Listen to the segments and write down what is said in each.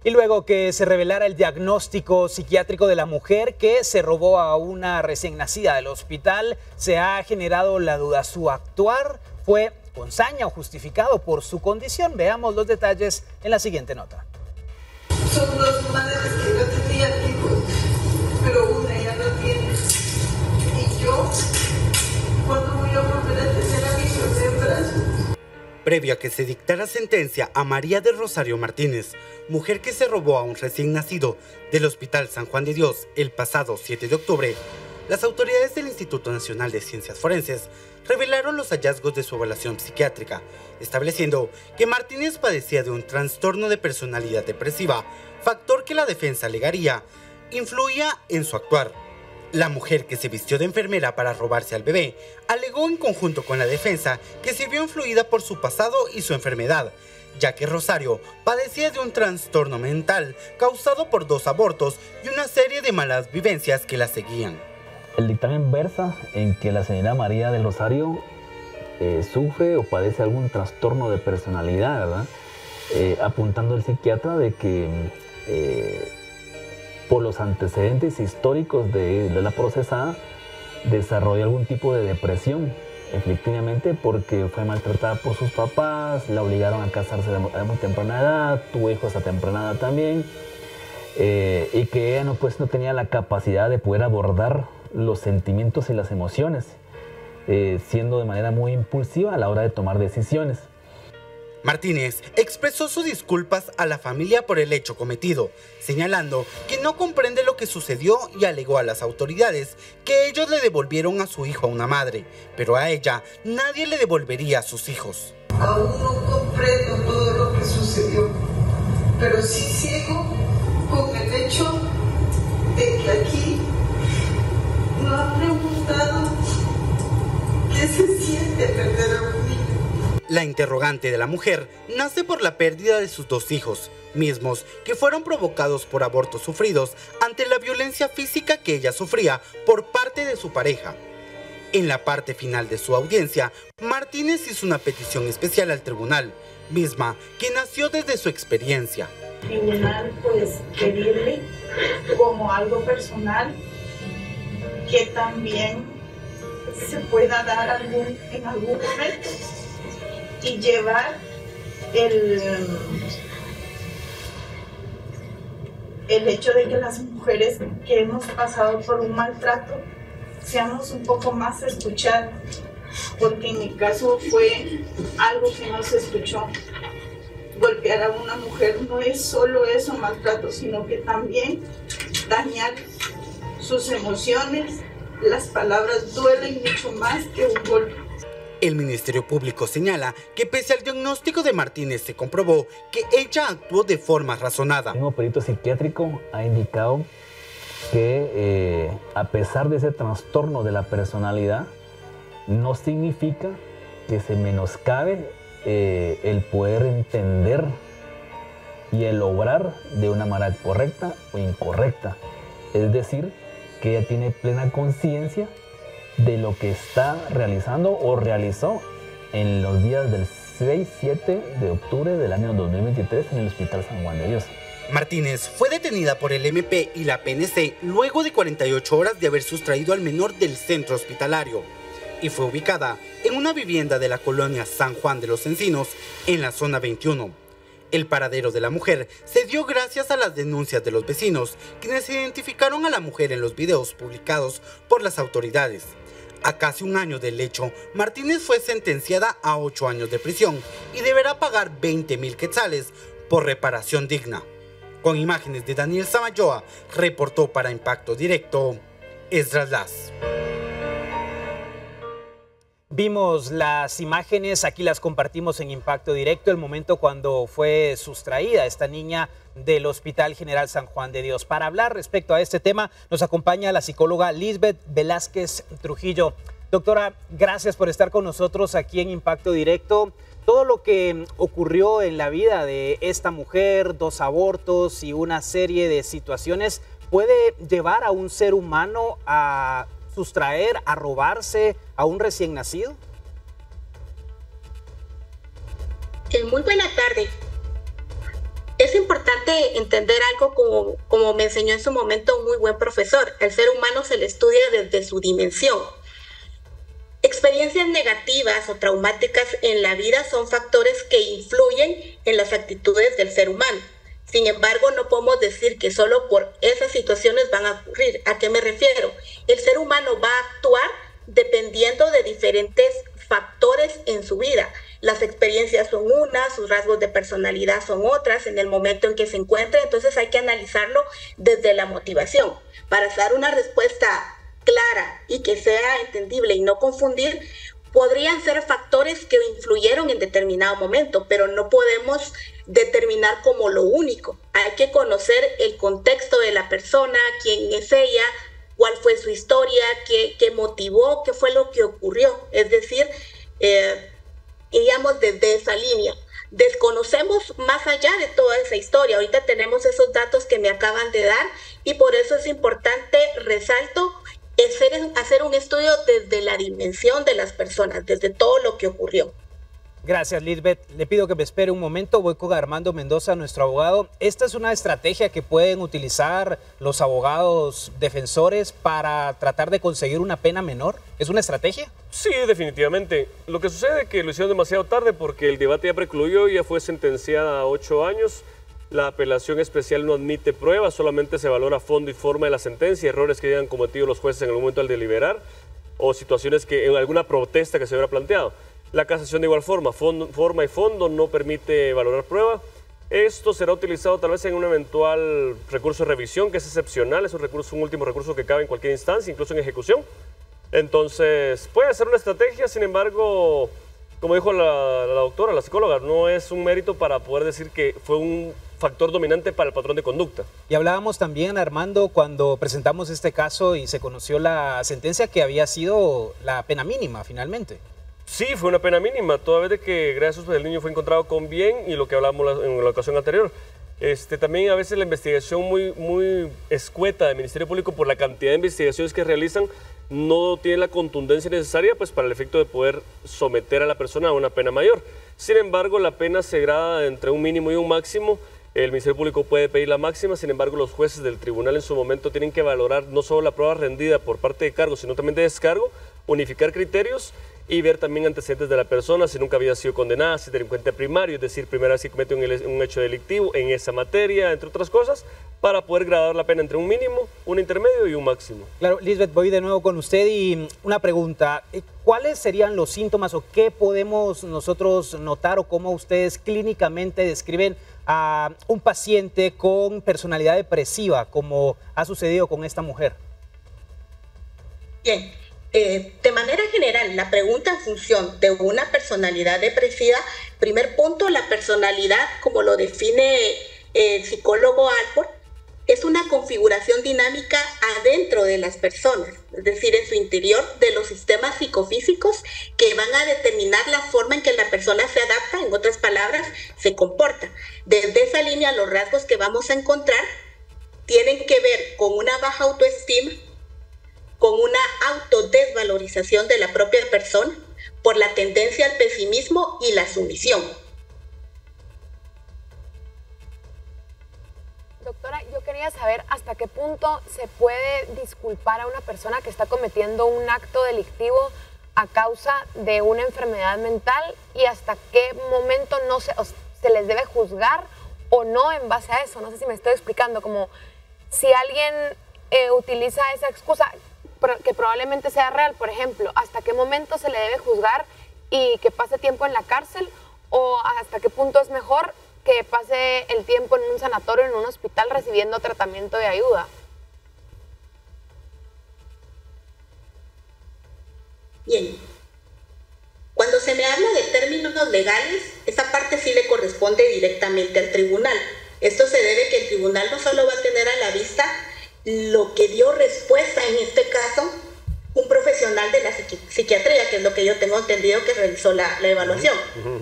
Y luego que se revelara el diagnóstico psiquiátrico de la mujer que se robó a una recién nacida del hospital, se ha generado la duda. ¿Su actuar fue con saña o justificado por su condición? Veamos los detalles en la siguiente nota. Son dos madres que yo tenía hijos, pero una ya no tiene. Y yo, ¿cuándo voy a volver a tener a mis hijos en brazos? Previo a que se dictara sentencia a María del Rosario Martínez, mujer que se robó a un recién nacido del Hospital San Juan de Dios el pasado 7 de octubre, las autoridades del Instituto Nacional de Ciencias Forenses revelaron los hallazgos de su evaluación psiquiátrica, estableciendo que Martínez padecía de un trastorno de personalidad depresiva, factor que la defensa alegaría influía en su actuar. La mujer que se vistió de enfermera para robarse al bebé alegó en conjunto con la defensa que se vio influida por su pasado y su enfermedad, ya que Rosario padecía de un trastorno mental causado por 2 abortos y una serie de malas vivencias que la seguían. El dictamen versa en que la señora María del Rosario sufre o padece algún trastorno de personalidad, ¿verdad? Apuntando al psiquiatra de que por los antecedentes históricos de la procesada, desarrolla algún tipo de depresión, efectivamente porque fue maltratada por sus papás, la obligaron a casarse a muy temprana edad, tuvo hijos a temprana edad también, y que ella no tenía la capacidad de poder abordar los sentimientos y las emociones, siendo de manera muy impulsiva a la hora de tomar decisiones. Martínez expresó sus disculpas a la familia por el hecho cometido, señalando que no comprende lo que sucedió y alegó a las autoridades que ellos le devolvieron a su hijo a una madre, pero a ella nadie le devolvería a sus hijos. Aún no comprendo todo lo que sucedió, pero sí sigo con el hecho de que aquí no han preguntado qué se siente perder a un niño. La interrogante de la mujer nace por la pérdida de sus 2 hijos, mismos que fueron provocados por abortos sufridos ante la violencia física que ella sufría por parte de su pareja. En la parte final de su audiencia, Martínez hizo una petición especial al tribunal, misma que nació desde su experiencia. Tribunal, pues pedirle como algo personal que también se pueda dar en algún momento y llevar el hecho de que las mujeres que hemos pasado por un maltrato seamos un poco más escuchadas, porque en mi caso fue algo que no se escuchó. Golpear a una mujer no es solo eso, maltrato, sino que también dañar sus emociones. Las palabras duelen mucho más que un golpe. El Ministerio Público señala que pese al diagnóstico de Martínez se comprobó que ella actuó de forma razonada. El mismo perito psiquiátrico ha indicado que a pesar de ese trastorno de la personalidad, no significa que se menoscabe el poder entender y el obrar de una manera correcta o incorrecta. Es decir, que ella tiene plena conciencia de lo que está realizando o realizó en los días del 6-7 de octubre del año 2023 en el Hospital San Juan de Dios. Martínez fue detenida por el MP y la PNC luego de 48 horas de haber sustraído al menor del centro hospitalario y fue ubicada en una vivienda de la colonia San Juan de los Encinos en la zona 21. El paradero de la mujer se dio gracias a las denuncias de los vecinos, quienes identificaron a la mujer en los videos publicados por las autoridades. A casi un año del hecho, Martínez fue sentenciada a 8 años de prisión y deberá pagar 20,000 quetzales por reparación digna. Con imágenes de Daniel Samayoa, reportó para Impacto Directo, Esdras Las. Vimos las imágenes, aquí las compartimos en Impacto Directo, el momento cuando fue sustraída esta niña del Hospital General San Juan de Dios. Para hablar respecto a este tema, nos acompaña la psicóloga Lisbeth Velázquez Trujillo. Doctora, gracias por estar con nosotros aquí en Impacto Directo. Todo lo que ocurrió en la vida de esta mujer, 2 abortos y una serie de situaciones, puede llevar a un ser humano a sustraer, a robarse a un recién nacido? Muy buena tarde. Es importante entender algo como me enseñó en su momento un muy buen profesor. El ser humano se le estudia desde su dimensión. Experiencias negativas o traumáticas en la vida son factores que influyen en las actitudes del ser humano. Sin embargo, no podemos decir que solo por esas situaciones van a ocurrir. ¿A qué me refiero? El ser humano va a actuar dependiendo de diferentes factores en su vida. Las experiencias son unas, sus rasgos de personalidad son otras, en el momento en que se encuentra, entonces hay que analizarlo desde la motivación. Para dar una respuesta clara y que sea entendible y no confundir, podrían ser factores que influyeron en determinado momento, pero no podemos determinar como lo único. Hay que conocer el contexto de la persona, quién es ella, cuál fue su historia, qué motivó, qué fue lo que ocurrió. Es decir, iríamos desde esa línea. Desconocemos más allá de toda esa historia. Ahorita tenemos esos datos que me acaban de dar y por eso es importante, resalto, hacer un estudio desde la dimensión de las personas, desde todo lo que ocurrió. Gracias, Lisbeth. Le pido que me espere un momento. Voy con Armando Mendoza, nuestro abogado. ¿Esta es una estrategia que pueden utilizar los abogados defensores para tratar de conseguir una pena menor? ¿Es una estrategia? Sí, definitivamente. Lo que sucede es que lo hicieron demasiado tarde porque el debate ya precluyó, ya fue sentenciada a 8 años. La apelación especial no admite pruebas, solamente se valora fondo y forma de la sentencia, errores que hayan cometido los jueces en el momento al deliberar o situaciones que en alguna protesta que se hubiera planteado. La casación de igual forma, forma y fondo no permite valorar prueba. Esto será utilizado tal vez en un eventual recurso de revisión, que es excepcional, es un último recurso que cabe en cualquier instancia, incluso en ejecución. Entonces, puede ser una estrategia, sin embargo, como dijo la doctora, la psicóloga, no es un mérito para poder decir que fue un factor dominante para el patrón de conducta. Y hablábamos también, Armando, cuando presentamos este caso y se conoció la sentencia, que había sido la pena mínima finalmente. Sí, fue una pena mínima, toda vez de que gracias a Dios el niño fue encontrado con bien y lo que hablábamos en la ocasión anterior. También a veces la investigación muy escueta del Ministerio Público por la cantidad de investigaciones que realizan no tiene la contundencia necesaria pues, para el efecto de poder someter a la persona a una pena mayor. Sin embargo, la pena se grada entre un mínimo y un máximo. El Ministerio Público puede pedir la máxima, sin embargo, los jueces del tribunal en su momento tienen que valorar no solo la prueba rendida por parte de cargo, sino también de descargo, unificar criterios y ver también antecedentes de la persona, si nunca había sido condenada, si es delincuente primario, es decir, primera vez que comete un hecho delictivo en esa materia, entre otras cosas, para poder gradar la pena entre un mínimo, un intermedio y un máximo. Claro, Lisbeth, voy de nuevo con usted y una pregunta. ¿Cuáles serían los síntomas o qué podemos nosotros notar o cómo ustedes clínicamente describen a un paciente con personalidad depresiva, como ha sucedido con esta mujer? Bien. De manera general, la pregunta en función de una personalidad depresiva, primer punto, la personalidad, como lo define el psicólogo Alport, es una configuración dinámica adentro de las personas, es decir, en su interior de los sistemas psicofísicos que van a determinar la forma en que la persona se adapta, en otras palabras, se comporta. Desde esa línea, los rasgos que vamos a encontrar tienen que ver con una baja autoestima, con una autodesvalorización de la propia persona por la tendencia al pesimismo y la sumisión. Doctora, yo quería saber hasta qué punto se puede disculpar a una persona que está cometiendo un acto delictivo a causa de una enfermedad mental y hasta qué momento no se les debe juzgar o no en base a eso. No sé si me estoy explicando, como si alguien utiliza esa excusa que probablemente sea real, por ejemplo, ¿hasta qué momento se le debe juzgar y que pase tiempo en la cárcel? ¿O hasta qué punto es mejor que pase el tiempo en un sanatorio, en un hospital, recibiendo tratamiento de ayuda? Bien. Cuando se me habla de términos legales, esa parte sí le corresponde directamente al tribunal. Esto se debe que el tribunal no solo va a tener a la vista lo que dio respuesta, en este caso, un profesional de la psiquiatría, que es lo que yo tengo entendido que realizó la evaluación.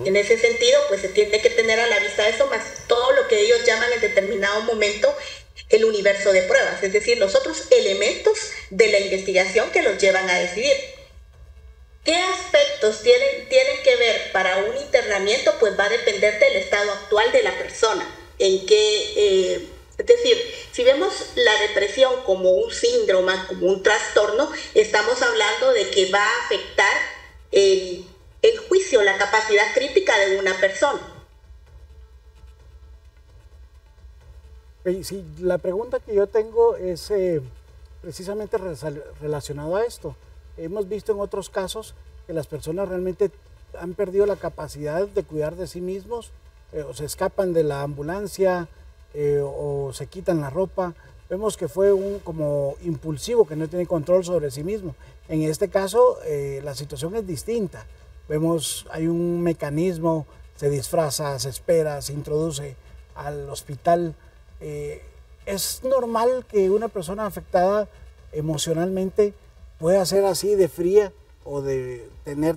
En ese sentido, pues se tiene que tener a la vista eso, más todo lo que ellos llaman en determinado momento el universo de pruebas, es decir, los otros elementos de la investigación que los llevan a decidir. ¿Qué aspectos tienen que ver para un internamiento? Pues va a depender del estado actual de la persona. en qué... es decir, si vemos la depresión como un síndrome, como un trastorno, estamos hablando de que va a afectar el juicio, la capacidad crítica de una persona. Sí, la pregunta que yo tengo es precisamente relacionado a esto. Hemos visto en otros casos que las personas realmente han perdido la capacidad de cuidar de sí mismos, o se escapan de la ambulancia, o se quitan la ropa. Vemos que fue como impulsivo, que no tiene control sobre sí mismo. En este caso, la situación es distinta. Vemos, hay un mecanismo, se disfraza, se espera, se introduce al hospital. Es normal que una persona afectada emocionalmente pueda ser así de fría o de tener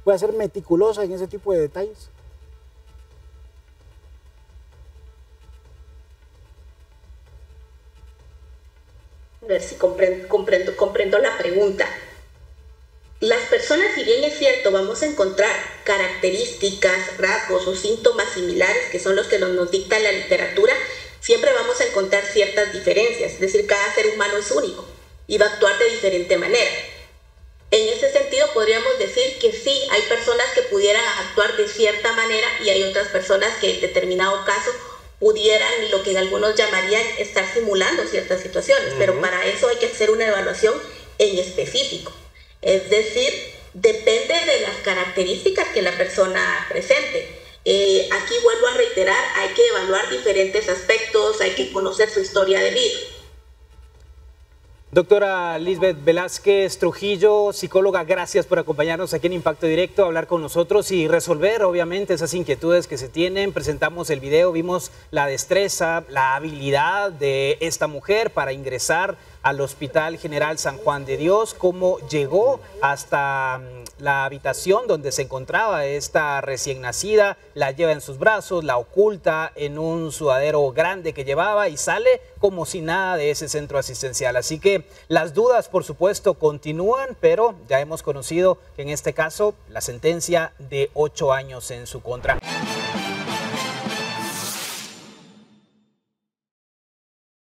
pueda ser meticulosa en ese tipo de detalles. A ver si comprendo la pregunta. Las personas, si bien es cierto, vamos a encontrar características, rasgos o síntomas similares, que son los que nos dicta la literatura, siempre vamos a encontrar ciertas diferencias. Es decir, cada ser humano es único y va a actuar de diferente manera. En ese sentido, podríamos decir que sí, hay personas que pudieran actuar de cierta manera y hay otras personas que en determinado caso pudieran, lo que algunos llamarían, estar simulando ciertas situaciones, pero para eso hay que hacer una evaluación en específico. Es decir, depende de las características que la persona presente. Aquí vuelvo a reiterar, hay que evaluar diferentes aspectos, hay que conocer su historia de vida. Doctora Lisbeth Velázquez Trujillo, psicóloga, gracias por acompañarnos aquí en Impacto Directo, hablar con nosotros y resolver obviamente esas inquietudes que se tienen. Presentamos el video, vimos la destreza, la habilidad de esta mujer para ingresar al Hospital General San Juan de Dios, cómo llegó hasta la habitación donde se encontraba esta recién nacida, la lleva en sus brazos, la oculta en un sudadero grande que llevaba y sale como si nada de ese centro asistencial. Así que las dudas, por supuesto, continúan, pero ya hemos conocido que en este caso la sentencia de 8 años en su contra.